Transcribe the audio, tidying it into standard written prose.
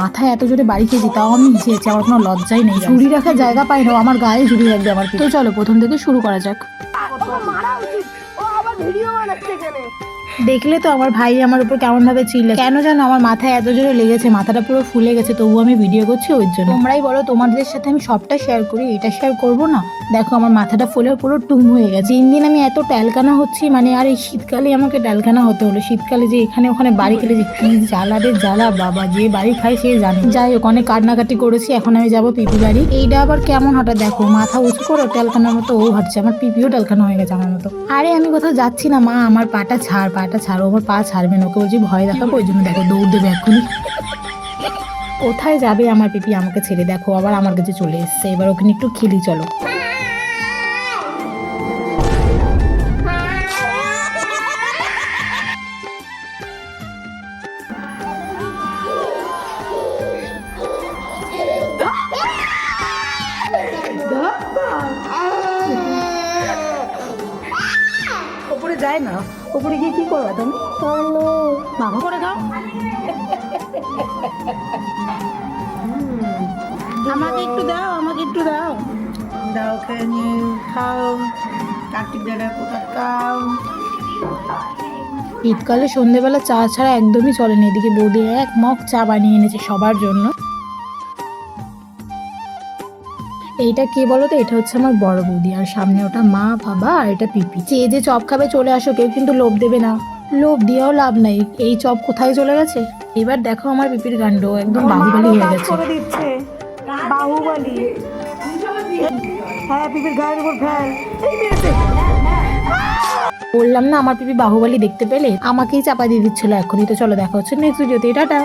মাথায় এত জোরে বাড়ি খেয়েছি, তাও আমি হিসেছি, আমার কোনো লজ্জাই নেই। ঝুড়ি রাখার জায়গা পাই না, আমার গায়ে ঝুড়ি রাখবে আমার। তো চলো প্রথম থেকে শুরু করা যাক। দেখলে তো আমার ভাই আমার উপর কেমন ভাবে চিল্লে, কেন জানো আমার মাথায় এত জোরে লেগেছে, মাথাটা পুরো ফুলে গেছে, তবু আমি ভিডিও করছি ওই জন্য। তোমরাই বলো, তোমাদের সাথে আমি সবটা শেয়ার করি, এটা শেয়ার করবো না? দেখো আমার মাথাটা ফুলে পুরো টুম হয়ে গেছে। দিন দিন আমি এত ট্যালকানা হচ্ছি, মানে আর এই শীতকালে আমাকে ট্যালকানা হতে হলো। শীতকালে যে এখানে ওখানে বাড়ি খেলে যে কি জ্বালা রে জ্বালা, বাবা যে বাড়ি খায় সে জানে। যাই হোক, অনেক কান্নাকাটি করেছি, এখন আমি যাবো পিপি বাড়ি। এইটা আবার কেমন হাঁটা দেখো, মাথা উঁচু করে ট্যালকানার মতো ও হাঁটছে, আমার পিপিও ট্যালকানা হয়ে গেছে আমার মতো। আরে আমি কোথাও যাচ্ছি না মা, আমার পাটা ছাড়, পাটা ছাড়ো, আমার পা ছাড়বে না। ওকে বলছি ভয় দেখাবো, ওই জন্য দেখো দৌড় দেবে এক্ষুনি। কোথায় যাবে আমার পিপি আমাকে ছেড়ে, দেখো আবার আমার কাছে চলে এসছে। এবার ওখানে একটু খেলি, চলো। ওপরে যায় না, ওপরে গিয়ে কি করবা তুমি? বাবা করে দাও, আমাকে একটু দাও, আমাকে একটু দাও, দাও খেয়ে নিয়ে খাও, কার্তিক দাদা কোথাও খাও। শীতকালে সন্ধেবেলা চা ছাড়া একদমই চলেনি। এদিকে বৌদি এক মগ চা বানিয়ে এনেছে সবার জন্য। এইটা কে বলো তো? এটা হচ্ছে আমার বড় বৌদি, আর সামনে ওটা মা বাবা, আর এটা পিপি। চেয়ে যে চপ খাবে চলে আসো, কেউ কিন্তু লোভ দেবে না, লোভ দিয়েও লাভ নাই। এই চপ কোথায় চলে গেছে? এবার দেখো আমার পিপির কাণ্ড, একদম বাহুবলী হয়ে গেছে। বাহুবলী, হ্যাঁ পিপির গায়ের উপর ফেল। বললাম না আমার পিপি বাহুবলী দেখতে পেলে আমাকেই চাপা দিয়ে দিচ্ছিল এখনই। তো চলো দেখা হচ্ছে নেক্সট ভিডিওতে, টাটা।